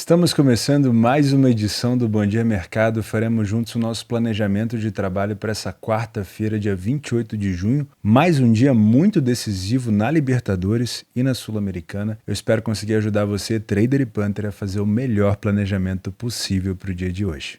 Estamos começando mais uma edição do Bom Dia Mercado. Faremos juntos o nosso planejamento de trabalho para essa quarta-feira, dia 28 de junho. Mais um dia muito decisivo na Libertadores e na Sul-Americana. Eu espero conseguir ajudar você, trader e punter, a fazer o melhor planejamento possível para o dia de hoje.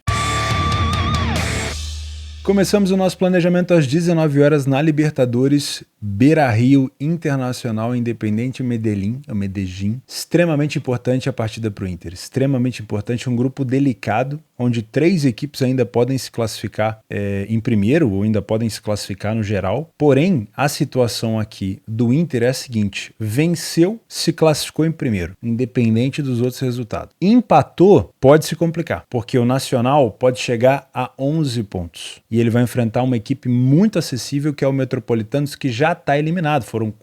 Começamos o nosso planejamento às 19 horas na Libertadores, Beira-Rio, Internacional, Independente Medellín, o Medellín. Extremamente importante a partida para o Inter, extremamente importante, um grupo delicado, onde 3 equipes ainda podem se classificar em primeiro, ou ainda podem se classificar no geral. Porém, a situação aqui do Inter é a seguinte: venceu, se classificou em primeiro, independente dos outros resultados. Empatou, pode se complicar, porque o Nacional pode chegar a 11 pontos. E ele vai enfrentar uma equipe muito acessível, que é o Metropolitanos, que já está eliminado. Foram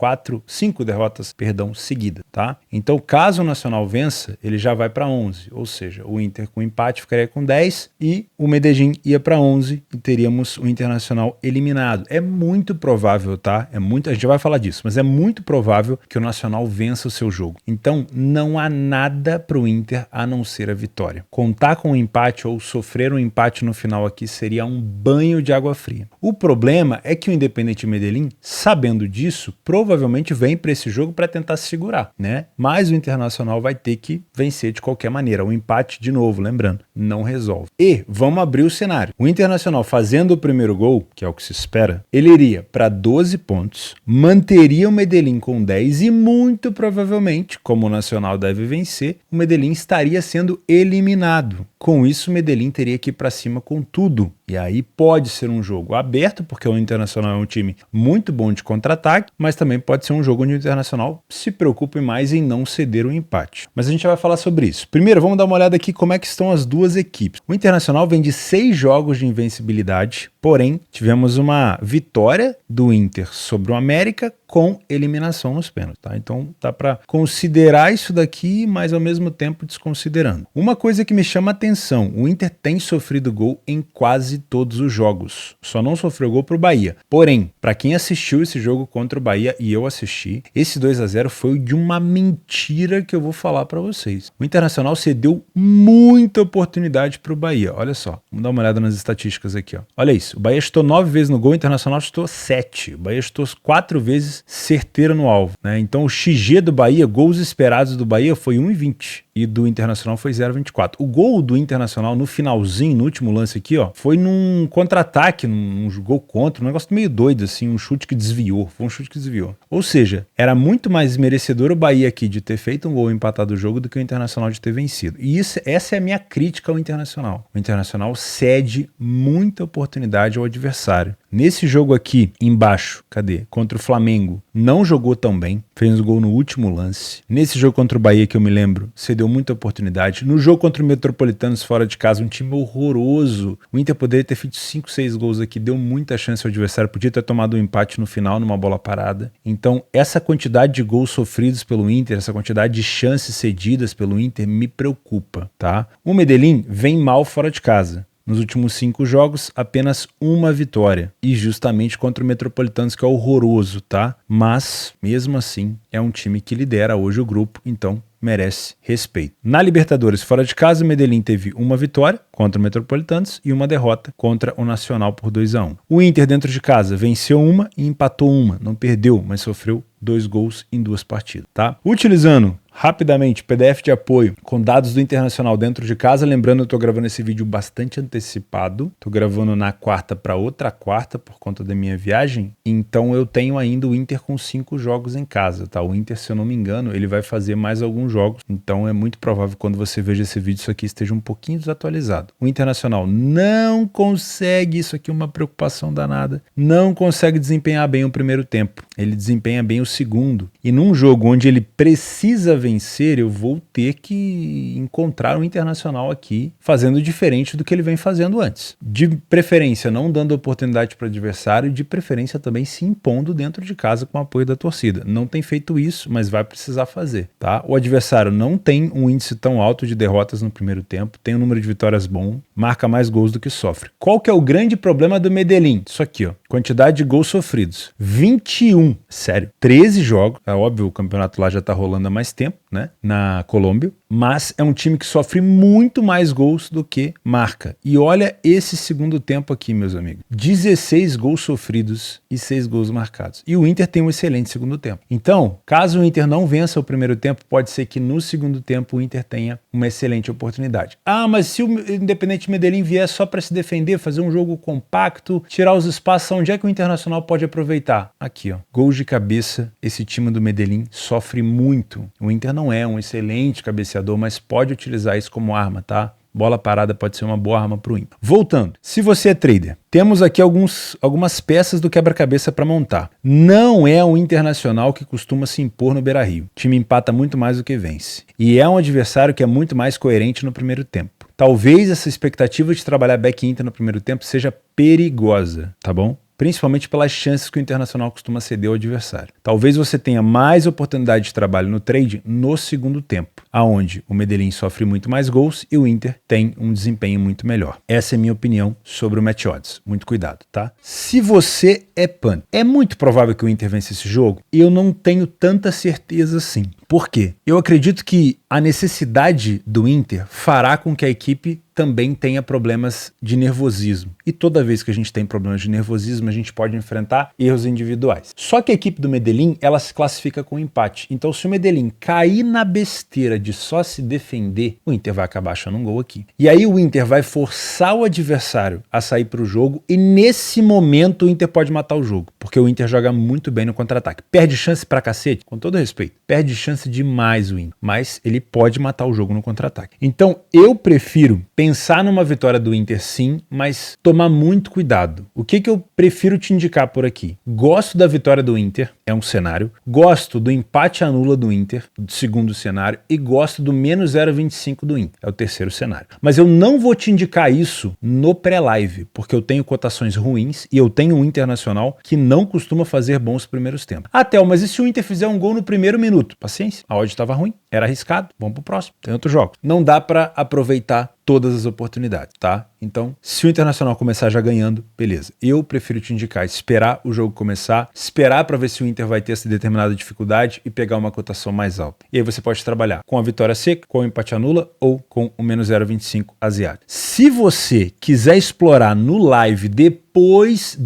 5 derrotas, seguidas, tá? Então, caso o Nacional vença, ele já vai para 11, ou seja, o Inter com empate ficaria com 10 e o Medellín ia para 11 e teríamos o Internacional eliminado. É muito provável, tá? A gente vai falar disso, mas é muito provável que o Nacional vença o seu jogo. Então, não há nada para o Inter a não ser a vitória. Contar com um empate ou sofrer um empate no final aqui seria um banho de água fria. O problema é que o Independente Medellín, sabendo disso, provavelmente vem para esse jogo para tentar se segurar, né? Mas o Internacional vai ter que vencer de qualquer maneira. O empate, de novo, lembrando, não resolve. E vamos abrir o cenário. O Internacional fazendo o primeiro gol, que é o que se espera, ele iria para 12 pontos, manteria o Medellín com 10 e muito provavelmente, como o Nacional deve vencer, o Medellín estaria sendo eliminado. Com isso, o Medellín teria que ir para cima com tudo. E aí pode ser um jogo aberto, porque o Internacional é um time muito bom de contra-ataque, mas também pode ser um jogo onde o Internacional se preocupe mais em não ceder o empate. Mas a gente vai falar sobre isso. Primeiro, vamos dar uma olhada aqui como é que estão as duas equipes. O Internacional vem de 6 jogos de invencibilidade, porém tivemos uma vitória do Inter sobre o América com eliminação nos pênaltis, tá? Então dá para considerar isso daqui, mas ao mesmo tempo desconsiderando. Uma coisa que me chama a atenção: o Inter tem sofrido gol em quase todos os jogos, só não sofreu gol pro Bahia. Porém, para quem assistiu esse jogo contra o Bahia, e eu assisti, esse 2-0 foi de uma mentira que eu vou falar para vocês. O Internacional cedeu muita oportunidade pro Bahia. Olha só, vamos dar uma olhada nas estatísticas aqui, ó. Olha isso, o Bahia chutou 9 vezes no gol, o Internacional chutou 7. O Bahia chutou 4 vezes certeiro no alvo, né? Então o XG do Bahia, gols esperados do Bahia, foi 1,20 e do Internacional foi 0,24. O gol do Internacional no finalzinho, no último lance aqui, ó, foi num contra-ataque, num gol contra, um negócio meio doido assim, um chute que desviou, foi um chute que desviou. Ou seja, era muito mais merecedor o Bahia aqui de ter feito um gol empatado o jogo do que o Internacional de ter vencido. E essa é a minha crítica ao Internacional. O Internacional cede muita oportunidade ao adversário. Nesse jogo aqui, embaixo, contra o Flamengo, não jogou tão bem, fez um gol no último lance. Nesse jogo contra o Bahia, que eu me lembro, cedeu muita oportunidade. No jogo contra o Metropolitanos fora de casa, um time horroroso. O Inter poderia ter feito 5, 6 gols aqui, deu muita chance ao adversário, podia ter tomado um empate no final, numa bola parada. Então, essa quantidade de gols sofridos pelo Inter, essa quantidade de chances cedidas pelo Inter me preocupa, tá? O Medellín vem mal fora de casa. Nos últimos 5 jogos, apenas uma vitória. E justamente contra o Metropolitanos, que é horroroso, tá? Mas, mesmo assim, é um time que lidera hoje o grupo, então merece respeito. Na Libertadores, fora de casa, o Medellín teve uma vitória contra o Metropolitanos e uma derrota contra o Nacional por 2-1. O Inter, dentro de casa, venceu uma e empatou uma. Não perdeu, mas sofreu 2 gols em 2 partidas, tá? Utilizando rapidamente PDF de apoio com dados do Internacional dentro de casa, lembrando, eu estou gravando esse vídeo bastante antecipado, estou gravando na quarta para outra quarta por conta da minha viagem, então eu tenho ainda o Inter com 5 jogos em casa, tá? O Inter, se eu não me engano, ele vai fazer mais alguns jogos, então é muito provável que quando você veja esse vídeo, isso aqui esteja um pouquinho desatualizado. O Internacional não consegue, isso aqui é uma preocupação danada, não consegue desempenhar bem o primeiro tempo, ele desempenha bem o segundo, e num jogo onde ele precisa vencer, eu vou ter que encontrar um Internacional aqui fazendo diferente do que ele vem fazendo antes. De preferência não dando oportunidade para o adversário, de preferência também se impondo dentro de casa com o apoio da torcida. Não tem feito isso, mas vai precisar fazer, tá? O adversário não tem um índice tão alto de derrotas no primeiro tempo, tem um número de vitórias bom, marca mais gols do que sofre. Qual que é o grande problema do Medellín? Isso aqui, ó. Quantidade de gols sofridos. 21. Sério. 13 jogos. É óbvio, o campeonato lá já tá rolando há mais tempo. né, na Colômbia, mas é um time que sofre muito mais gols do que marca. E olha esse segundo tempo aqui, meus amigos. 16 gols sofridos e 6 gols marcados. E o Inter tem um excelente segundo tempo. Então, caso o Inter não vença o primeiro tempo, pode ser que no segundo tempo o Inter tenha uma excelente oportunidade. Ah, mas se o Independente Medellín vier só para se defender, fazer um jogo compacto, tirar os espaços, onde é que o Internacional pode aproveitar? Aqui, ó. Gols de cabeça, esse time do Medellín sofre muito. O Inter não é um excelente cabeceador, mas pode utilizar isso como arma, tá? Bola parada pode ser uma boa arma para o Inter. Voltando, se você é trader, temos aqui algumas peças do quebra-cabeça para montar. Não é um Internacional que costuma se impor no Beira-Rio. O time empata muito mais do que vence. E é um adversário que é muito mais coerente no primeiro tempo. Talvez essa expectativa de trabalhar back Inter no primeiro tempo seja perigosa, tá bom? Principalmente pelas chances que o Internacional costuma ceder ao adversário. Talvez você tenha mais oportunidade de trabalho no trade no segundo tempo, aonde o Medellín sofre muito mais gols e o Inter tem um desempenho muito melhor. Essa é a minha opinião sobre o match odds. Muito cuidado, tá? Se você é pan, é muito provável que o Inter vença esse jogo e eu não tenho tanta certeza assim. Por quê? Eu acredito que a necessidade do Inter fará com que a equipe também tenha problemas de nervosismo. E toda vez que a gente tem problemas de nervosismo, a gente pode enfrentar erros individuais. Só que a equipe do Medellín, ela se classifica com empate. Então, se o Medellín cair na besteira de só se defender, o Inter vai acabar achando um gol aqui. E aí o Inter vai forçar o adversário a sair para o jogo e nesse momento o Inter pode matar o jogo. Porque o Inter joga muito bem no contra-ataque. Perde chance pra cacete, com todo respeito. Perde chance demais o Inter. Mas ele pode matar o jogo no contra-ataque. Então, eu prefiro pensar numa vitória do Inter sim, mas tomar muito cuidado. O que eu prefiro te indicar por aqui? Gosto da vitória do Inter, é um cenário. Gosto do empate anula do Inter, segundo cenário. E gosto do menos 0,25 do Inter, é o terceiro cenário. Mas eu não vou te indicar isso no pré-live, porque eu tenho cotações ruins e eu tenho um Internacional que não costuma fazer bons primeiros tempos. Mas e se o Inter fizer um gol no primeiro minuto? Paciência, a odd estava ruim, era arriscado, vamos pro próximo, tem outro jogo. Não dá para aproveitar todas as oportunidades, tá? Então, se o Internacional começar já ganhando, beleza. Eu prefiro te indicar esperar o jogo começar, esperar para ver se o Inter vai ter essa determinada dificuldade e pegar uma cotação mais alta. E aí você pode trabalhar com a vitória seca, com o empate anula ou com o menos 0,25 asiático. Se você quiser explorar no live depois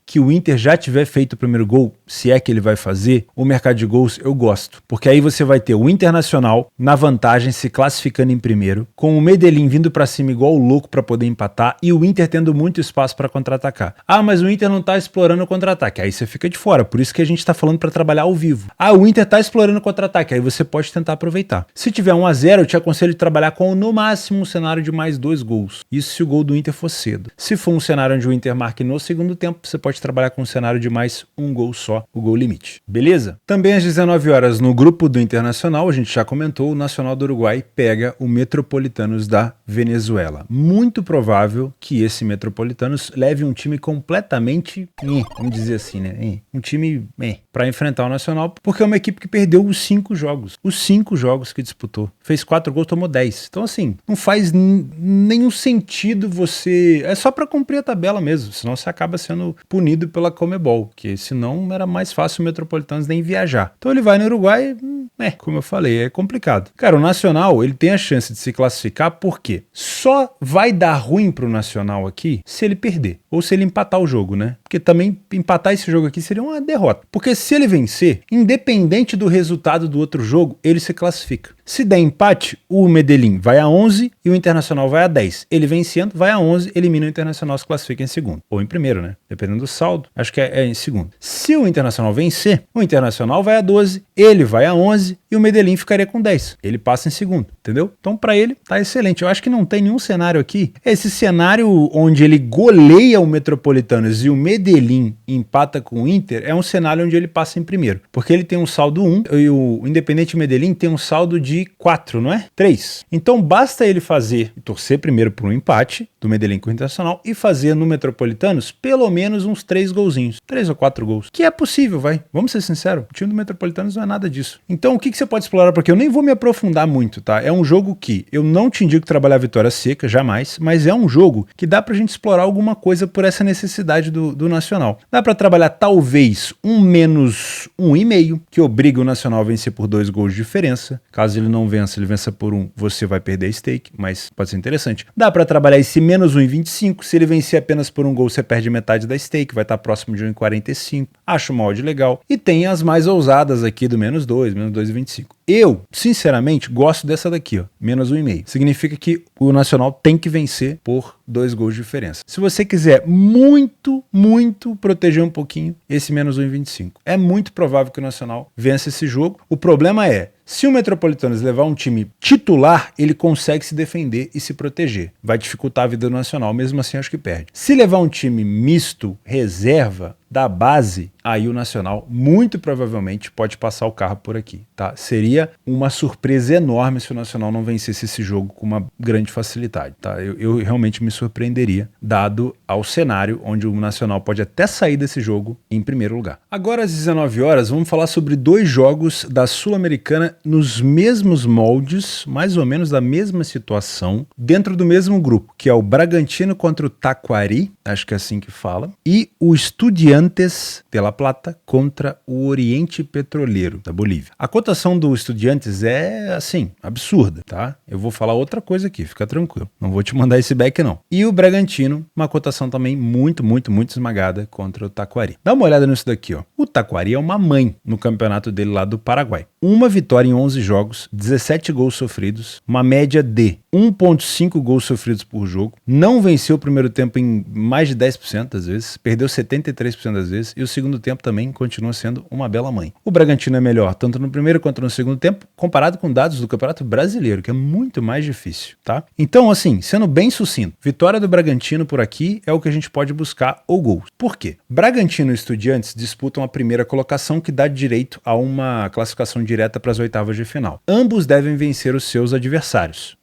que o Inter já tiver feito o primeiro gol, se é que ele vai fazer, o mercado de gols eu gosto. Porque aí você vai ter o Internacional na vantagem, se classificando em primeiro, com o Medellín vindo pra cima igual o louco pra poder empatar e o Inter tendo muito espaço pra contra-atacar. Ah, mas o Inter não tá explorando o contra-ataque. Aí você fica de fora, por isso que a gente tá falando pra trabalhar ao vivo. Ah, o Inter tá explorando o contra-ataque, aí você pode tentar aproveitar. Se tiver 1-0, eu te aconselho de trabalhar com no máximo um cenário de mais 2 gols. Isso se o gol do Inter for cedo. Se for um cenário onde o Inter marque no segundo tempo, você pode trabalhar com um cenário de mais um gol só, o gol limite. Beleza? Também às 19 horas no grupo do Internacional, a gente já comentou, o Nacional do Uruguai pega o Metropolitanos da Venezuela. Muito provável que esse Metropolitanos leve um time completamente, vamos dizer assim, né? Um time para enfrentar o Nacional, porque é uma equipe que perdeu os 5 jogos. Os 5 jogos que disputou. Fez 4 gols, tomou 10. Então assim, não faz nenhum sentido você... É só para cumprir a tabela mesmo, senão você acaba sendo punido pela Comebol, que senão era mais fácil o Metropolitanos nem viajar. Então ele vai no Uruguai, como eu falei, é complicado. Cara, o Nacional, ele tem a chance de se classificar porque só vai dar ruim pro Nacional aqui se ele perder, ou se ele empatar o jogo, né? Porque também empatar esse jogo aqui seria uma derrota. Porque se ele vencer, independente do resultado do outro jogo, ele se classifica. Se der empate, o Medellín vai a 11 e o Internacional vai a 10. Ele vencendo, vai a 11, elimina o Internacional, se classifica em segundo. Ou em primeiro, né? Dependendo do saldo, acho que é em segundo. Se o Internacional vencer, o Internacional vai a 12, ele vai a 11 e o Medellín ficaria com 10. Ele passa em segundo, entendeu? Então pra ele tá excelente. Eu acho que não tem nenhum cenário aqui. Esse cenário onde ele goleia o Metropolitanos e o Medellín empata com o Inter é um cenário onde ele passa em primeiro. Porque ele tem um saldo 1 e o Independente Medellín tem um saldo de 4, não é? 3. Então basta ele fazer, torcer primeiro por um empate do Medellín com o Internacional e fazer no Metropolitanos pelo menos uns 3 golzinhos. 3 ou 4 gols. Que é possível, vai. Vamos ser sinceros. O time do Metropolitanos não é nada disso. Então o que você pode explorar? Porque eu nem vou me aprofundar muito, tá? É um jogo que eu não te indico trabalhar a vitória seca, jamais, mas é um jogo que dá pra gente explorar alguma coisa por essa necessidade do Nacional. Dá para trabalhar talvez um menos 1,5, que obriga o Nacional a vencer por 2 gols de diferença. Caso ele não vença, ele vença por 1, você vai perder a stake, mas pode ser interessante. Dá para trabalhar esse menos 1,25, se ele vencer apenas por 1 gol, você perde metade da stake, vai estar próximo de 1,45. Acho uma odd legal. E tem as mais ousadas aqui do menos 2, menos 2,25. Eu, sinceramente, gosto dessa daqui, ó, menos 1,5. Significa que o Nacional tem que vencer por 2 gols de diferença. Se você quiser muito proteger um pouquinho, esse menos 1,25. É muito provável que o Nacional vença esse jogo. O problema é, se o Metropolitanos levar um time titular, ele consegue se defender e se proteger. Vai dificultar a vida do Nacional, mesmo assim acho que perde. Se levar um time misto, reserva, da base, aí o Nacional muito provavelmente pode passar o carro por aqui, tá? Seria uma surpresa enorme se o Nacional não vencesse esse jogo com uma grande facilidade, tá? Eu realmente me surpreenderia, dado ao cenário onde o Nacional pode até sair desse jogo em primeiro lugar. Agora às 19 horas, vamos falar sobre 2 jogos da Sul-Americana nos mesmos moldes, mais ou menos da mesma situação, dentro do mesmo grupo, que é o Bragantino contra o Taquari, acho que é assim que fala, e o Estudiantes de La Plata contra o Oriente Petroleiro da Bolívia. A cotação do Estudiantes é, assim, absurda, tá? Eu vou falar outra coisa aqui, fica tranquilo. Não vou te mandar esse back, não. E o Bragantino, uma cotação também muito esmagada contra o Taquari. Dá uma olhada nisso daqui, ó. O Taquari é uma mãe no campeonato dele lá do Paraguai. Uma vitória em 11 jogos, 17 gols sofridos, uma média de 1,5 gols sofridos por jogo. Não venceu o primeiro tempo em mais de 10% das vezes, perdeu 73% das vezes, e o segundo tempo também continua sendo uma bela mãe. O Bragantino é melhor tanto no primeiro quanto no segundo tempo, comparado com dados do Campeonato Brasileiro, que é muito mais difícil, tá? Então, assim, sendo bem sucinto, vitória do Bragantino por aqui é o que a gente pode buscar ou gols. Por quê? Bragantino e Estudiantes disputam a primeira colocação, que dá direito a uma classificação direta para as oitavas de final. Ambos devem vencer os seus adversários.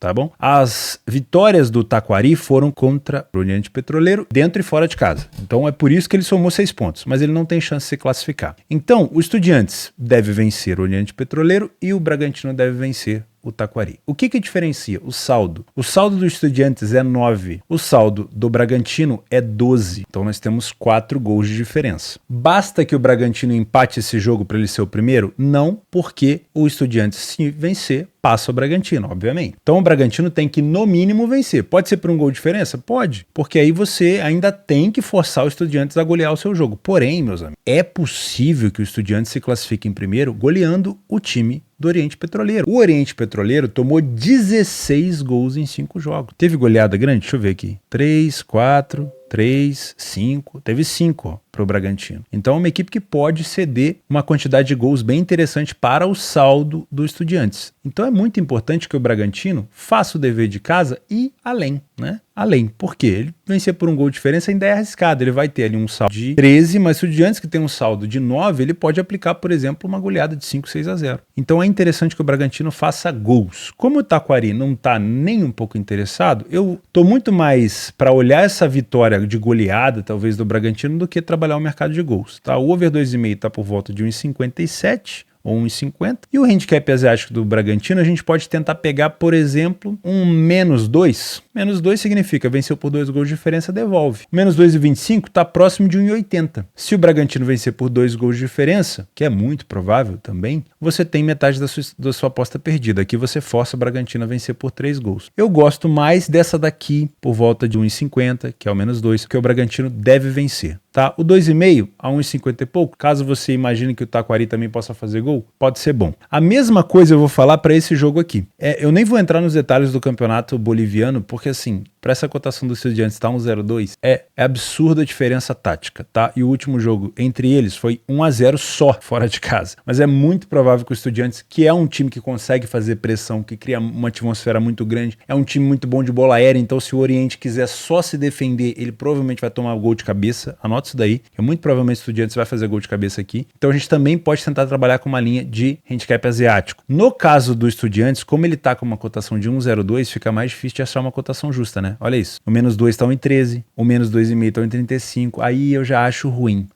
Tá bom? As vitórias do Taquari foram contra o Oriente Petroleiro, dentro e fora de casa. Então é por isso que ele somou 6 pontos, mas ele não tem chance de se classificar. Então, o Estudiantes deve vencer o Oriente Petroleiro e o Bragantino deve vencer o Taquari. O que diferencia? O saldo. O saldo do Estudiantes é 9. O saldo do Bragantino é 12. Então nós temos 4 gols de diferença. Basta que o Bragantino empate esse jogo para ele ser o primeiro? Não, porque o Estudiantes, se vencer, passa o Bragantino, obviamente. Então o Bragantino tem que, no mínimo, vencer. Pode ser por um gol de diferença? Pode. Porque aí você ainda tem que forçar o Estudiantes a golear o seu jogo. Porém, meus amigos, é possível que o Estudiantes se classifique em primeiro goleando o time do Oriente Petroleiro. O Oriente Petroleiro tomou 16 gols em 5 jogos. Teve goleada grande? Deixa eu ver aqui. 3, 4, 3, 5. Teve 5 para o Bragantino. Então é uma equipe que pode ceder uma quantidade de gols bem interessante para o saldo do Estudiantes. Então é muito importante que o Bragantino faça o dever de casa e além, né? Além. Por quê? Ele vencer por um gol de diferença ainda é arriscado. Ele vai ter ali um saldo de 13, mas o Estudiantes, que tem um saldo de 9, ele pode aplicar, por exemplo, uma goleada de 5, 6-0. Então é interessante que o Bragantino faça gols. Como o Taquari não está nem um pouco interessado, eu estou muito mais para olhar essa vitória de goleada, talvez, do Bragantino, do que trabalhar o mercado de gols. Tá? O over 2,5 está por volta de 1,57 ou 1,50. E o handicap asiático do Bragantino, a gente pode tentar pegar, por exemplo, um menos 2. Menos 2 significa venceu por 2 gols de diferença, devolve. Menos 2,25 está próximo de 1,80. Se o Bragantino vencer por 2 gols de diferença, que é muito provável também, você tem metade da sua aposta perdida. Aqui você força o Bragantino a vencer por 3 gols. Eu gosto mais dessa daqui, por volta de 1,50, que é o menos 2, que o Bragantino deve vencer. Tá? O 2,5 a 1,50 e pouco, caso você imagine que o Taquari também possa fazer gol, pode ser bom. A mesma coisa eu vou falar para esse jogo aqui. Eu nem vou entrar nos detalhes do campeonato boliviano, porque assim, para essa cotação do Estudiantes estar 1,02, é absurda a diferença tática, tá? E o último jogo entre eles foi 1-0 só fora de casa. Mas é muito provável que o Estudiantes, que é um time que consegue fazer pressão, que cria uma atmosfera muito grande, é um time muito bom de bola aérea, então se o Oriente quiser só se defender, ele provavelmente vai tomar gol de cabeça. Anota isso daí, que muito provavelmente o Estudiantes vai fazer gol de cabeça aqui. Então a gente também pode tentar trabalhar com uma linha de handicap asiático. No caso do Estudiantes, como ele tá com uma cotação de 1,02, fica mais difícil de achar uma cotação justa, né? Olha isso. O menos 2 está em 13, o menos 2,5 está em 35. Aí eu já acho ruim.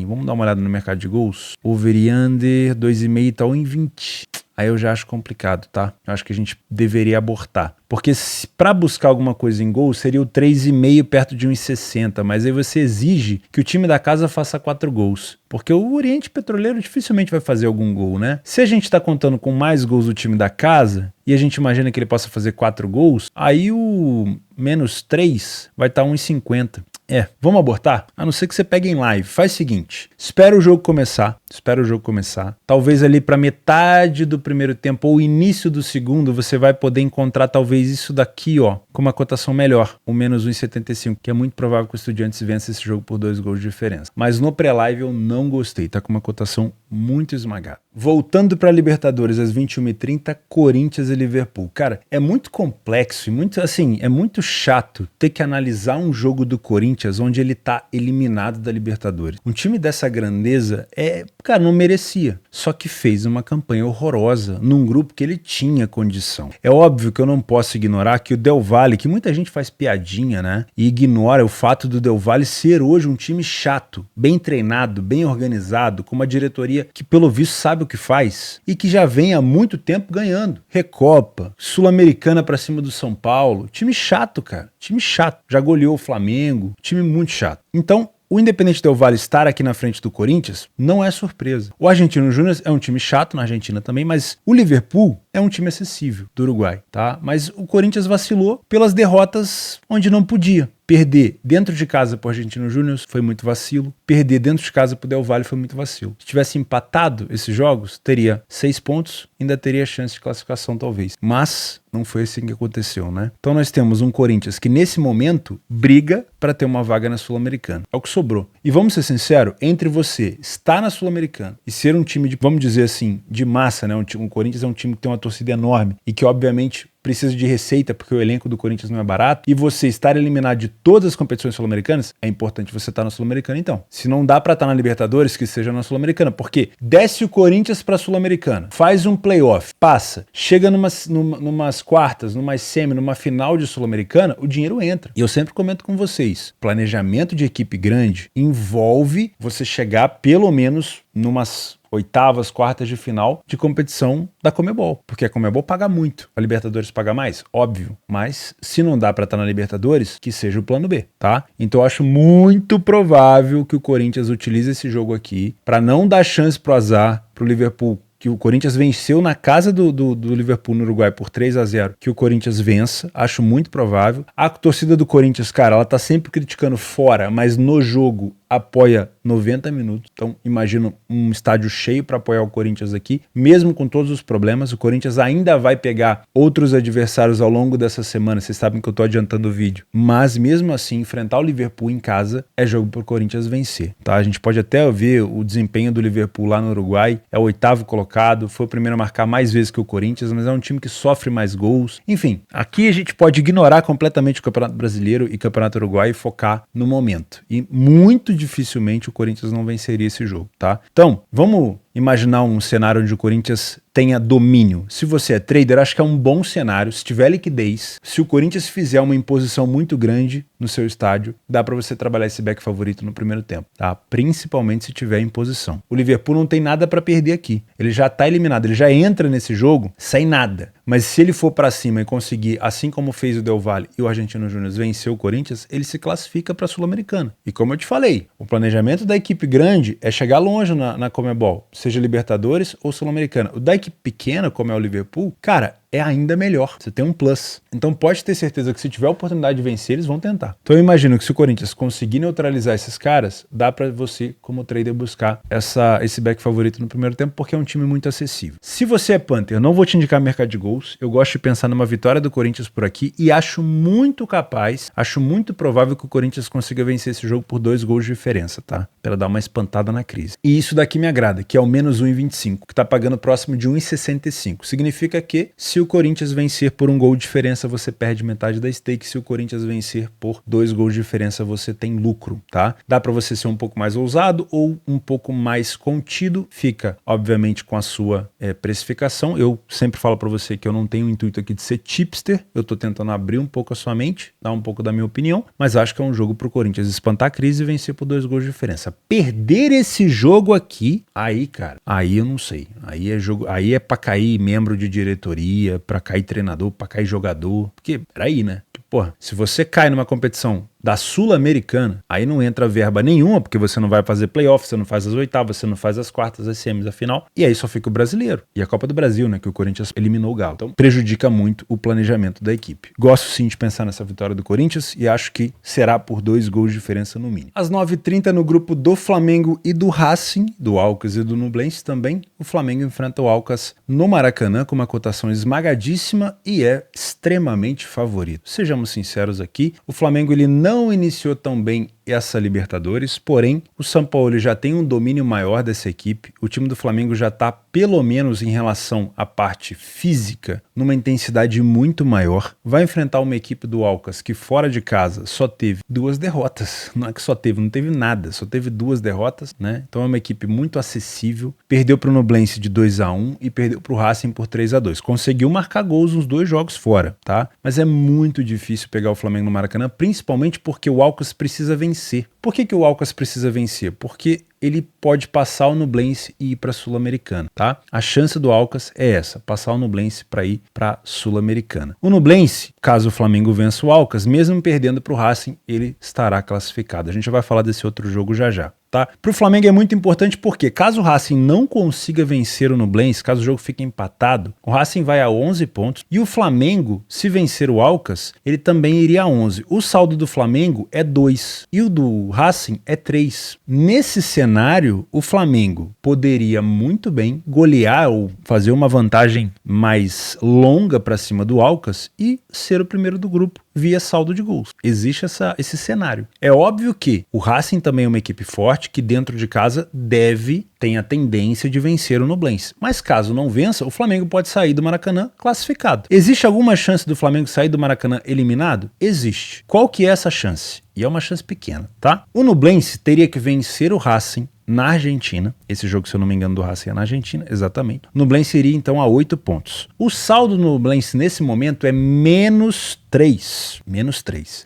Vamos dar uma olhada no mercado de gols. Over e under 2,5 está em 20. aí eu já acho complicado, tá? Eu acho que a gente deveria abortar. Porque para buscar alguma coisa em gol, seria o 3,5 perto de 1,60, mas aí você exige que o time da casa faça 4 gols. Porque o Oriente Petroleiro dificilmente vai fazer algum gol, né? Se a gente está contando com mais gols do time da casa, e a gente imagina que ele possa fazer 4 gols, aí o menos 3 vai estar 1,50. Vamos abortar? A não ser que você pegue em live. Faz o seguinte, espera o jogo começar. Talvez ali para metade do primeiro tempo ou início do segundo, você vai poder encontrar talvez isso daqui, ó, com uma cotação melhor, o menos 1,75, que é muito provável que o Estudiantes vença esse jogo por 2 gols de diferença. Mas no pré-live eu não gostei, tá com uma cotação muito esmagada. Voltando para Libertadores às 21h30, Corinthians e Liverpool. Cara, é muito complexo e muito, assim, é muito chato ter que analisar um jogo do Corinthians onde ele tá eliminado da Libertadores. Um time dessa grandeza cara, não merecia. Só que fez uma campanha horrorosa num grupo que ele tinha condição. É óbvio que eu não posso ignorar que o Del Valle, que muita gente faz piadinha, né? E ignora o fato do Del Valle ser hoje um time chato, bem treinado, bem organizado, com uma diretoria que pelo visto sabe o que faz e que já vem há muito tempo ganhando. Recopa, Sul-Americana pra cima do São Paulo. Time chato, cara. Time chato. Já goleou o Flamengo. Time muito chato. Então, o Independente Del Valle estar aqui na frente do Corinthians não é surpresa. O Argentino Júnior é um time chato na Argentina também, mas o Liverpool é um time acessível do Uruguai, tá? Mas o Corinthians vacilou pelas derrotas onde não podia. Perder dentro de casa pro Argentino Júnior foi muito vacilo. Perder dentro de casa pro Del Valle foi muito vacilo. Se tivesse empatado esses jogos, teria 6 pontos, ainda teria chance de classificação talvez. Mas não foi assim que aconteceu, né? Então nós temos um Corinthians que nesse momento briga para ter uma vaga na Sul-Americana. É o que sobrou. E vamos ser sinceros, entre você estar na Sul-Americana e ser um time de, vamos dizer assim, de massa, né? O Corinthians é um time que tem uma torcida enorme e que obviamente precisa de receita porque o elenco do Corinthians não é barato, e você estar eliminado de todas as competições sul-americanas, é importante você estar na Sul-Americana então. Se não dá pra estar na Libertadores, que seja na Sul-Americana, porque desce o Corinthians pra Sul-Americana, faz um playoff, passa, chega numas quartas, numa semi, numa final de Sul-Americana, o dinheiro entra. E eu sempre comento com vocês, planejamento de equipe grande envolve você chegar pelo menos numas oitavas, quartas de final de competição da Conmebol, porque a Conmebol paga muito, a Libertadores paga mais, óbvio, mas se não dá pra estar na Libertadores, que seja o plano B, tá? Então eu acho muito provável que o Corinthians utilize esse jogo aqui pra não dar chance pro azar, pro Liverpool, que o Corinthians venceu na casa do Liverpool no Uruguai por 3-0, que o Corinthians vença, acho muito provável. A torcida do Corinthians, cara, ela tá sempre criticando fora, mas no jogo apoia 90 minutos, então imagina um estádio cheio para apoiar o Corinthians aqui, mesmo com todos os problemas. O Corinthians ainda vai pegar outros adversários ao longo dessa semana, vocês sabem que eu tô adiantando o vídeo, mas mesmo assim, enfrentar o Liverpool em casa é jogo pro Corinthians vencer, tá? A gente pode até ver o desempenho do Liverpool lá no Uruguai, é o 8º colocado, foi o primeiro a marcar mais vezes que o Corinthians, mas é um time que sofre mais gols, enfim, aqui a gente pode ignorar completamente o Campeonato Brasileiro e Campeonato Uruguai e focar no momento, e muito dificilmente o Corinthians não venceria esse jogo, tá? Então, vamos imaginar um cenário onde o Corinthians tenha domínio. Se você é trader, acho que é um bom cenário. Se tiver liquidez, se o Corinthians fizer uma imposição muito grande no seu estádio, dá para você trabalhar esse back favorito no primeiro tempo, tá? Principalmente se tiver imposição. O Liverpool não tem nada para perder aqui. Ele já tá eliminado, ele já entra nesse jogo sem nada. Mas se ele for para cima e conseguir, assim como fez o Del Valle e o Argentino Júnior, vencer o Corinthians, ele se classifica para a Sul-Americana. E como eu te falei, o planejamento da equipe grande é chegar longe na Conmebol, seja Libertadores ou Sul-Americana. O da equipe pequena, como é o Liverpool, cara, é ainda melhor. Você tem um plus. Então pode ter certeza que se tiver a oportunidade de vencer, eles vão tentar. Então eu imagino que se o Corinthians conseguir neutralizar esses caras, dá pra você, como trader, buscar esse back favorito no primeiro tempo, porque é um time muito acessível. Se você é Panther, eu não vou te indicar mercado de gols. Eu gosto de pensar numa vitória do Corinthians por aqui e acho muito capaz, acho muito provável que o Corinthians consiga vencer esse jogo por 2 gols de diferença, tá? Pra dar uma espantada na crise. E isso daqui me agrada, que é o menos 1,25, que tá pagando próximo de 1,65. Significa que se Se o Corinthians vencer por 1 gol de diferença, você perde metade da stake. Se o Corinthians vencer por 2 gols de diferença, você tem lucro, tá? Dá para você ser um pouco mais ousado ou um pouco mais contido. Fica, obviamente, com a sua precificação. Eu sempre falo para você que eu não tenho o intuito aqui de ser tipster. Eu tô tentando abrir um pouco a sua mente, dar um pouco da minha opinião, mas acho que é um jogo pro Corinthians espantar a crise e vencer por 2 gols de diferença. Perder esse jogo aqui, aí, cara, aí eu não sei. Aí é jogo, aí é pra cair membro de diretoria, pra cair treinador, pra cair jogador. Porque, peraí, né? Porra, se você cai numa competição da Sul-Americana, aí não entra verba nenhuma, porque você não vai fazer playoff, você não faz as oitavas, você não faz as quartas, as semis, a final, e aí só fica o brasileiro. E a Copa do Brasil, né, que o Corinthians eliminou o Galo. Então prejudica muito o planejamento da equipe. Gosto sim de pensar nessa vitória do Corinthians e acho que será por 2 gols de diferença no mínimo. Às 9h30 no grupo do Flamengo e do Racing, do Alcas e do Nublense também, o Flamengo enfrenta o Alcas no Maracanã com uma cotação esmagadíssima e é extremamente favorito. Sejamos sinceros aqui, o Flamengo ele não iniciou tão bem essa Libertadores, porém o Sampaoli já tem um domínio maior dessa equipe, o time do Flamengo já está pelo menos em relação à parte física numa intensidade muito maior, vai enfrentar uma equipe do Alcas que fora de casa só teve 2 derrotas, não é que só teve, não teve nada, só teve 2 derrotas, né? Então é uma equipe muito acessível, perdeu para o Nublense de 2-1 e perdeu para o Racing por 3-2, conseguiu marcar gols nos 2 jogos fora, tá? Mas é muito difícil pegar o Flamengo no Maracanã, principalmente porque o Alcas precisa vencer. Por que o Alcas precisa vencer? Porque ele pode passar o Nublense e ir para a Sul-Americana, tá? A chance do Alcas é essa, passar o Nublense para ir para a Sul-Americana. O Nublense, caso o Flamengo vença o Alcas, mesmo perdendo para o Racing, ele estará classificado. A gente vai falar desse outro jogo já já. Tá? Para o Flamengo é muito importante porque caso o Racing não consiga vencer o Nublense, caso o jogo fique empatado, o Racing vai a 11 pontos e o Flamengo, se vencer o Alcas, ele também iria a 11. O saldo do Flamengo é 2 e o do Racing é 3. Nesse cenário, o Flamengo poderia muito bem golear ou fazer uma vantagem mais longa para cima do Alcas e ser o primeiro do grupo via saldo de gols. Existe esse cenário. É óbvio que o Racing também é uma equipe forte que dentro de casa tem a tendência de vencer o Nublense. Mas caso não vença, o Flamengo pode sair do Maracanã classificado. Existe alguma chance do Flamengo sair do Maracanã eliminado? Existe. Qual que é essa chance? E é uma chance pequena, tá? O Nublense teria que vencer o Racing na Argentina. Esse jogo, se eu não me engano, do Racing é na Argentina, exatamente. O Nublense iria então a 8 pontos. O saldo do Nublense nesse momento é -3.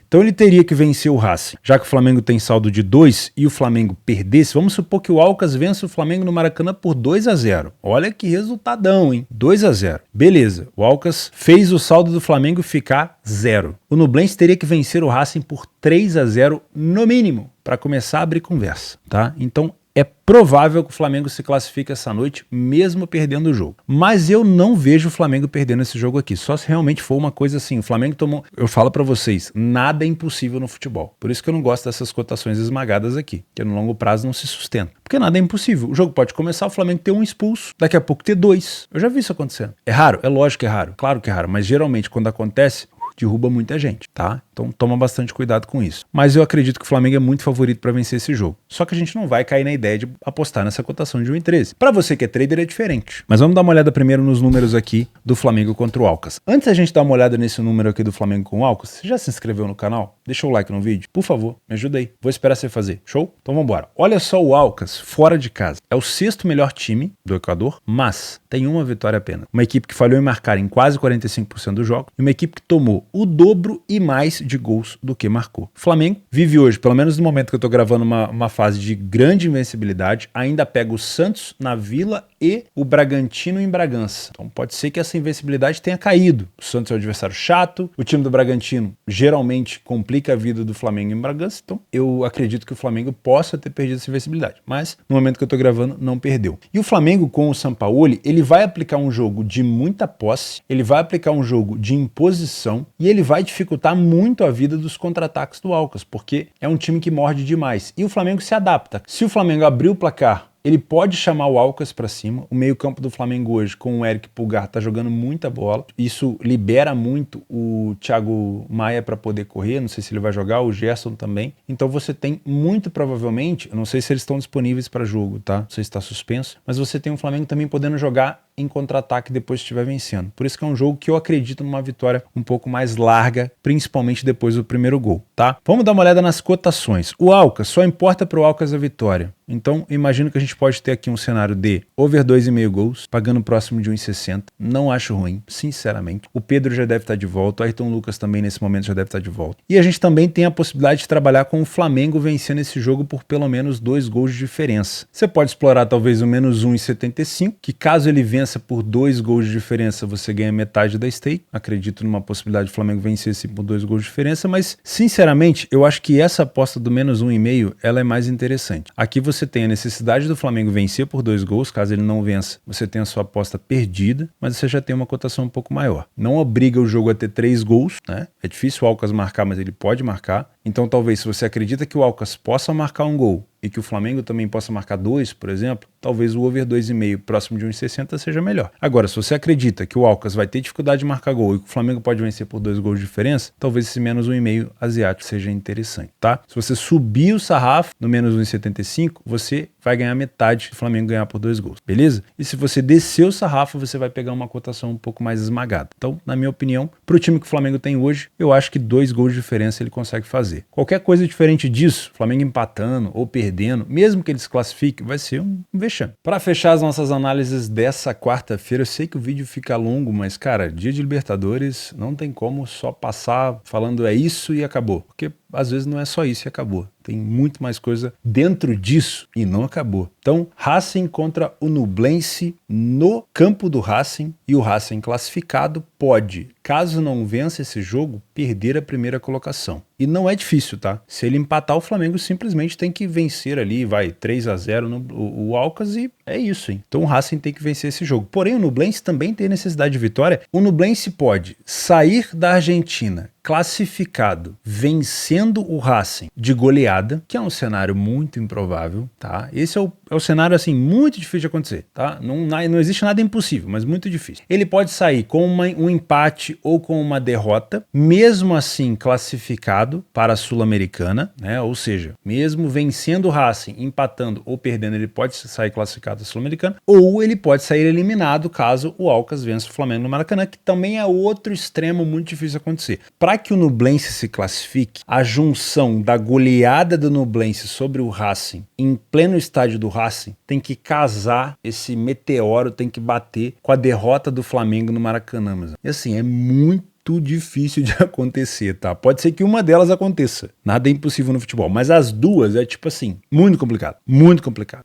Então ele teria que vencer o Racing. Já que o Flamengo tem saldo de 2 e o Flamengo perdesse, vamos supor que o Alcas vença o Flamengo no Maracanã por 2-0. Olha que resultadão, hein? 2-0. Beleza, o Alcas fez o saldo do Flamengo ficar 0. O Nublense teria que vencer o Racing por 3-0 no mínimo para começar a abrir conversa, tá? Então é provável que o Flamengo se classifique essa noite, mesmo perdendo o jogo. Mas eu não vejo o Flamengo perdendo esse jogo aqui. Só se realmente for uma coisa assim. O Flamengo tomou... Eu falo pra vocês, nada é impossível no futebol. Por isso que eu não gosto dessas cotações esmagadas aqui. Que no longo prazo não se sustenta. Porque nada é impossível. O jogo pode começar, o Flamengo ter um expulso, daqui a pouco ter 2. Eu já vi isso acontecendo. É raro? É lógico que é raro. Claro que é raro. Mas geralmente quando acontece, derruba muita gente, tá? Então toma bastante cuidado com isso. Mas eu acredito que o Flamengo é muito favorito para vencer esse jogo. Só que a gente não vai cair na ideia de apostar nessa cotação de 1,13. Para você que é trader é diferente. Mas vamos dar uma olhada primeiro nos números aqui do Flamengo contra o Alcas. Antes da gente dar uma olhada nesse número aqui do Flamengo com o Alcas, você já se inscreveu no canal? Deixa o like no vídeo, por favor, me ajuda aí. Vou esperar você fazer, show? Então vamos embora. Olha só o Alcas fora de casa. É o 6º melhor time do Equador, mas tem uma vitória apenas. Uma equipe que falhou em marcar em quase 45% do jogo e uma equipe que tomou o dobro e mais de gols do que marcou. O Flamengo vive hoje, pelo menos no momento que eu tô gravando, uma fase de grande invencibilidade, ainda pega o Santos na Vila e o Bragantino em Bragança. Então pode ser que essa invencibilidade tenha caído. O Santos é um adversário chato, o time do Bragantino geralmente complica a vida do Flamengo em Bragança, então eu acredito que o Flamengo possa ter perdido essa invencibilidade, mas no momento que eu tô gravando não perdeu. E o Flamengo com o Sampaoli, ele vai aplicar um jogo de muita posse, ele vai aplicar um jogo de imposição e ele vai dificultar muito a vida dos contra-ataques do Alcas, porque é um time que morde demais. E o Flamengo se adapta. Se o Flamengo abrir o placar, ele pode chamar o Alcas para cima. O meio-campo do Flamengo hoje, com o Eric Pulgar, tá jogando muita bola. Isso libera muito o Thiago Maia para poder correr. Não sei se ele vai jogar, o Gerson também. Então você tem muito provavelmente, eu não sei se eles estão disponíveis para jogo, tá? Não sei se está suspenso, mas você tem o Flamengo também podendo jogar em contra-ataque depois que estiver vencendo. Por isso que é um jogo que eu acredito numa vitória um pouco mais larga, principalmente depois do primeiro gol, tá? Vamos dar uma olhada nas cotações. O Alcas, só importa para o Alcas a vitória. Então, imagino que a gente pode ter aqui um cenário de over 2,5 gols, pagando próximo de 1,60. Não acho ruim, sinceramente. O Pedro já deve estar de volta, o Ayrton Lucas também nesse momento já deve estar de volta. E a gente também tem a possibilidade de trabalhar com o Flamengo vencendo esse jogo por pelo menos 2 gols de diferença. Você pode explorar talvez o menos 1,75, que caso ele vença por 2 gols de diferença, você ganha metade da stake. Acredito numa possibilidade de Flamengo vencer sim por 2 gols de diferença, mas sinceramente, eu acho que essa aposta do menos 1,5, ela é mais interessante. Aqui você tem a necessidade do Flamengo vencer por 2 gols, caso ele não vença, você tem a sua aposta perdida, mas você já tem uma cotação um pouco maior. Não obriga o jogo a ter 3 gols, né? É difícil o Alcas marcar, mas ele pode marcar. Então talvez se você acredita que o Alcas possa marcar um gol e que o Flamengo também possa marcar 2, por exemplo, talvez o over 2,5 próximo de 1,60 seja melhor. Agora, se você acredita que o Alcas vai ter dificuldade de marcar gol e que o Flamengo pode vencer por 2 gols de diferença, talvez esse menos 1,5 asiático seja interessante, tá? Se você subir o sarrafo no menos 1,75, você vai ganhar metade se o Flamengo ganhar por 2 gols, beleza? E se você descer o sarrafo, você vai pegar uma cotação um pouco mais esmagada. Então, na minha opinião, para o time que o Flamengo tem hoje, eu acho que 2 gols de diferença ele consegue fazer. Qualquer coisa diferente disso, Flamengo empatando ou perdendo, mesmo que ele se classifique, vai ser um vexame. Para fechar as nossas análises dessa quarta-feira, eu sei que o vídeo fica longo, mas cara, dia de Libertadores não tem como só passar falando é isso e acabou, porque às vezes não é só isso e acabou. Tem muito mais coisa dentro disso e não acabou. Então, Racing contra o Nublense no campo do Racing, e o Racing classificado pode, caso não vença esse jogo, perder a primeira colocação. E não é difícil, tá? Se ele empatar, o Flamengo simplesmente tem que vencer ali, vai 3-0 o Alcas e é isso, hein? Então o Racing tem que vencer esse jogo. Porém, o Nublense também tem necessidade de vitória. O Nublense pode sair da Argentina classificado, vencendo o Racing de goleada, que é um cenário muito improvável, tá? Esse é o cenário, assim, muito difícil de acontecer, tá? Não existe nada impossível, mas muito difícil. Ele pode sair com um empate ou com uma derrota, mesmo assim classificado para a Sul-Americana, né? Ou seja, mesmo vencendo o Racing, empatando ou perdendo, ele pode sair classificado da Sul-Americana, ou ele pode sair eliminado caso o Alcas vença o Flamengo no Maracanã, que também é outro extremo muito difícil de acontecer. Para que o Nublense se classifique, a junção da goleada do Nublense sobre o Racing em pleno estádio do Racing tem que casar, esse meteoro tem que bater com a derrota do Flamengo no Maracanã. E assim, é muito difícil de acontecer, tá? Pode ser que uma delas aconteça. Nada é impossível no futebol, mas as duas é tipo assim, muito complicado,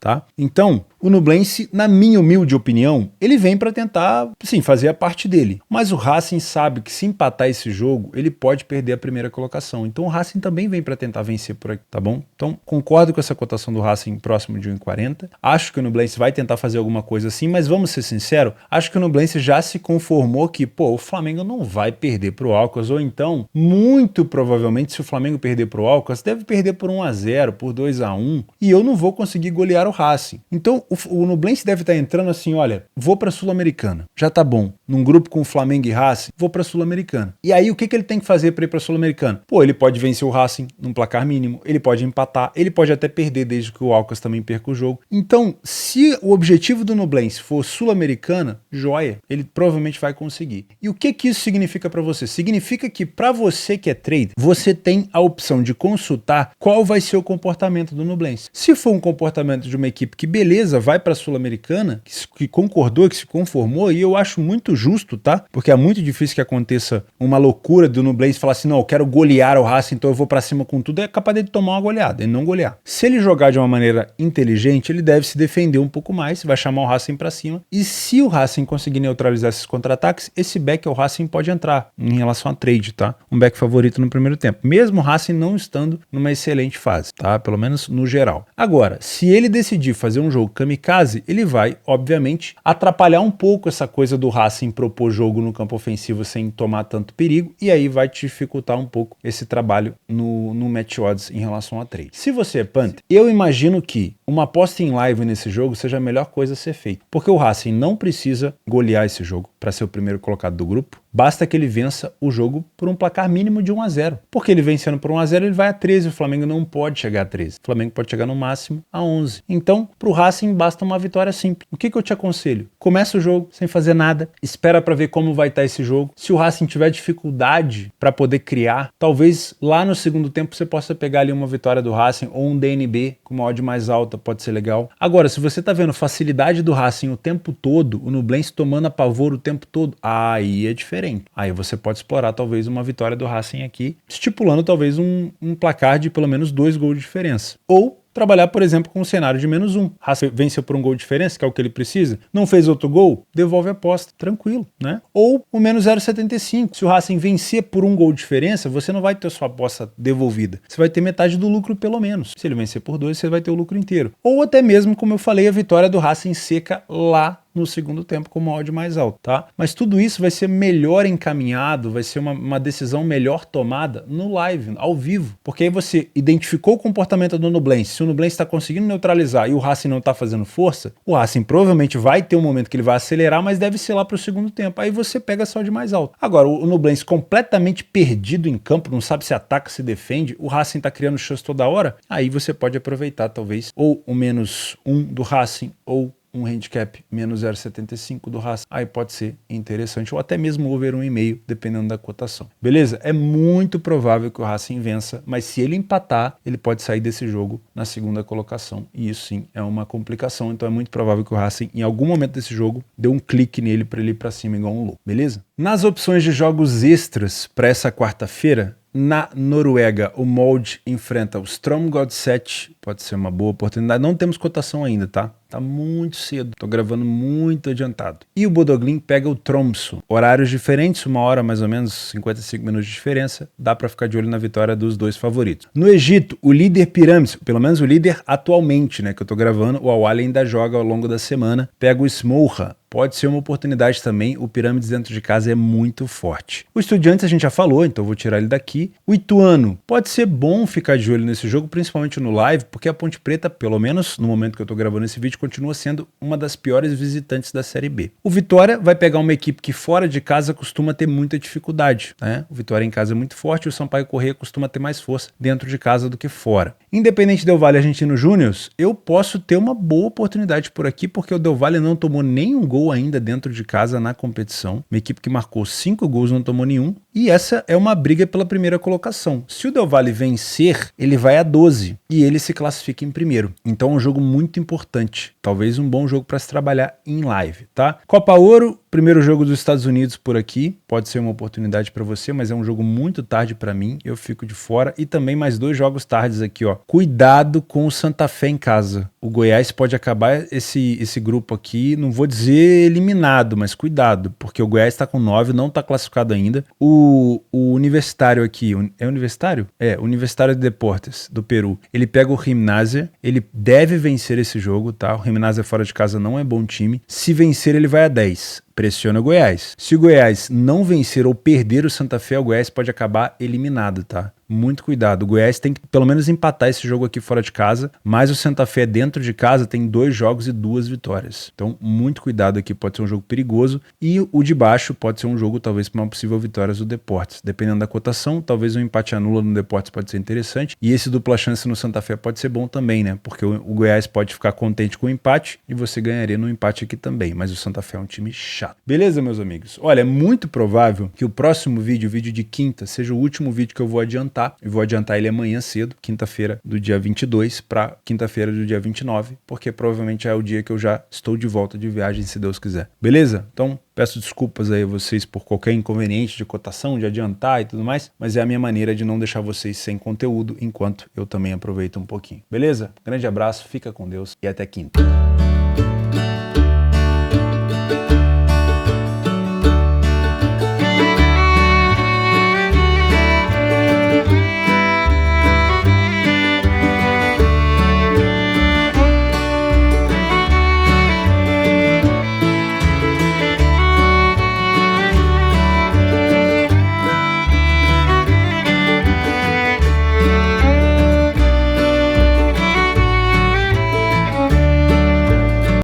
tá? Então, o Nublense, na minha humilde opinião, ele vem para tentar, sim, fazer a parte dele. Mas o Racing sabe que se empatar esse jogo, ele pode perder a primeira colocação. Então o Racing também vem para tentar vencer por aqui, tá bom? Então, concordo com essa cotação do Racing próximo de 1,40. Acho que o Nublense vai tentar fazer alguma coisa assim, mas vamos ser sinceros, acho que o Nublense já se conformou que, pô, o Flamengo não vai perder pro Alcas, ou então, muito provavelmente, se o Flamengo perder pro Alcas, deve perder por 1-0, por 2-1, e eu não vou conseguir golear o Racing. Então, o Nublense deve estar entrando assim, olha, vou pra Sul-Americana, já tá bom. Num grupo com o Flamengo e Racing, vou pra Sul-Americana. E aí, o que ele tem que fazer para ir pra Sul-Americana? Pô, ele pode vencer o Racing num placar mínimo, ele pode empatar, ele pode até perder desde que o Alcas também perca o jogo. Então, se o objetivo do Nublense for Sul-Americana, joia, ele provavelmente vai conseguir. E o que isso significa para você? Significa que para você que é trader, você tem a opção de consultar qual vai ser o comportamento do Nublense. Se for um comportamento de uma equipe que, beleza, vai para a Sul-Americana, que concordou, que se conformou, e eu acho muito justo, tá? Porque é muito difícil que aconteça uma loucura do Nublense falar assim, não, eu quero golear o Racing, então eu vou para cima com tudo, é capaz dele tomar uma goleada e não golear. Se ele jogar de uma maneira inteligente, ele deve se defender um pouco mais, vai chamar o Racing para cima, e se o Racing conseguir neutralizar esses contra-ataques, esse back ao Racing pode entrar em relação a trade, tá? Um back favorito no primeiro tempo, mesmo o Racing não estando numa excelente fase, tá? Pelo menos no geral. Agora, se ele decidir fazer um jogo kamikaze, ele vai, obviamente, atrapalhar um pouco essa coisa do Racing propor jogo no campo ofensivo sem tomar tanto perigo, e aí vai te dificultar um pouco esse trabalho no match odds em relação a trade. Se você é punter, eu imagino que uma aposta em live nesse jogo seja a melhor coisa a ser feita, porque o Racing não precisa golear esse jogo. para ser o primeiro colocado do grupo, basta que ele vença o jogo por um placar mínimo de 1-0. Porque ele vencendo por 1-0, ele vai a 13, o Flamengo não pode chegar a 13. O Flamengo pode chegar no máximo a 11. Então, para o Racing basta uma vitória simples. O que eu te aconselho? Começa o jogo sem fazer nada, espera para ver como vai estar esse jogo. Se o Racing tiver dificuldade para poder criar, talvez lá no segundo tempo você possa pegar ali uma vitória do Racing ou um DNB com uma odd mais alta, pode ser legal. Agora, se você tá vendo facilidade do Racing o tempo todo, o Nublense tomando a pavor o tempo todo, aí é diferente. Aí você pode explorar talvez uma vitória do Racing aqui, estipulando talvez um placar de pelo menos 2 gols de diferença. Ou trabalhar, por exemplo, com um cenário de -1. Racing venceu por um gol de diferença, que é o que ele precisa, não fez outro gol, devolve a aposta, tranquilo, né? Ou o -0,75. Se o Racing vencer por um gol de diferença, você não vai ter sua aposta devolvida. Você vai ter metade do lucro pelo menos. Se ele vencer por 2, você vai ter o lucro inteiro. Ou até mesmo, como eu falei, a vitória do Racing seca lá no segundo tempo com uma odd mais alta, tá? Mas tudo isso vai ser melhor encaminhado, vai ser uma decisão melhor tomada no live, ao vivo, porque aí você identificou o comportamento do Nublense. Se o Nublense está conseguindo neutralizar e o Racing não está fazendo força, o Racing provavelmente vai ter um momento que ele vai acelerar, mas deve ser lá para o segundo tempo. Aí você pega essa odd mais alta. Agora, o Nublense completamente perdido em campo, não sabe se ataca, se defende, o Racing está criando chance toda hora, aí você pode aproveitar talvez ou o -1 do Racing ou um handicap -0,75 do Racing, aí pode ser interessante, ou até mesmo over 1,5, dependendo da cotação. Beleza? É muito provável que o Racing vença, mas se ele empatar, ele pode sair desse jogo na segunda colocação, e isso sim é uma complicação, então é muito provável que o Racing, em algum momento desse jogo, dê um clique nele para ele ir para cima igual um louco. Beleza? Nas opções de jogos extras para essa quarta-feira, na Noruega, o Molde enfrenta o Strømsgodset, pode ser uma boa oportunidade. Não temos cotação ainda, tá? Tá muito cedo, tô gravando muito adiantado. E o Bodø/Glimt pega o Tromsø. Horários diferentes, 1 hora mais ou menos, 55 minutos de diferença. Dá para ficar de olho na vitória dos dois favoritos. No Egito, o líder Pirâmides, pelo menos o líder atualmente, né, que eu tô gravando, o Al-Ahly ainda joga ao longo da semana, pega o Smoura. Pode ser uma oportunidade também, o Pirâmides dentro de casa é muito forte. O Estudiantes a gente já falou, então eu vou tirar ele daqui. O Ituano, pode ser bom ficar de olho nesse jogo, principalmente no live, porque a Ponte Preta, pelo menos no momento que eu tô gravando esse vídeo, continua sendo uma das piores visitantes da Série B. O Vitória vai pegar uma equipe que fora de casa costuma ter muita dificuldade, né? O Vitória em casa é muito forte e o Sampaio Corrêa costuma ter mais força dentro de casa do que fora. Independente Del Valle Argentino Júnior, eu posso ter uma boa oportunidade por aqui, porque o Del Valle não tomou nenhum gol ainda dentro de casa na competição. Uma equipe que marcou 5 gols, não tomou nenhum. E essa é uma briga pela primeira colocação. Se o Del Valle vencer, ele vai a 12 e ele se classifica em primeiro. Então é um jogo muito importante. Talvez um bom jogo para se trabalhar em live, tá? Copa Ouro, primeiro jogo dos Estados Unidos por aqui. Pode ser uma oportunidade para você, mas é um jogo muito tarde para mim. Eu fico de fora. E também mais 2 jogos tardes aqui, ó. Cuidado com o Santa Fé em casa. O Goiás pode acabar esse grupo aqui, não vou dizer eliminado, mas cuidado, porque o Goiás está com 9, não está classificado ainda. O Universitário aqui, é Universitário? É, Universitário de Deportes, do Peru. Ele pega o Gimnasia, ele deve vencer esse jogo, tá? O Gimnasia fora de casa não é bom time. Se vencer, ele vai a 10. Pressiona o Goiás. Se o Goiás não vencer ou perder o Santa Fé, o Goiás pode acabar eliminado, tá? Muito cuidado. O Goiás tem que pelo menos empatar esse jogo aqui fora de casa, mas o Santa Fé dentro de casa tem 2 jogos e 2 vitórias. Então, muito cuidado aqui, pode ser um jogo perigoso. E o de baixo pode ser um jogo talvez para uma possível vitória do Deportes. Dependendo da cotação, talvez um empate anula no Deportes pode ser interessante. E esse dupla chance no Santa Fé pode ser bom também, né? Porque o Goiás pode ficar contente com o empate e você ganharia no empate aqui também. Mas o Santa Fé é um time chato. Beleza, meus amigos? Olha, é muito provável que o próximo vídeo, o vídeo de quinta, seja o último vídeo que eu vou adiantar. Eu vou adiantar ele amanhã cedo, quinta-feira do dia 22 para quinta-feira do dia 29, porque provavelmente é o dia que eu já estou de volta de viagem, se Deus quiser. Beleza? Então, peço desculpas aí a vocês por qualquer inconveniente de cotação, de adiantar e tudo mais, mas é a minha maneira de não deixar vocês sem conteúdo enquanto eu também aproveito um pouquinho. Beleza? Grande abraço, fica com Deus e até quinta.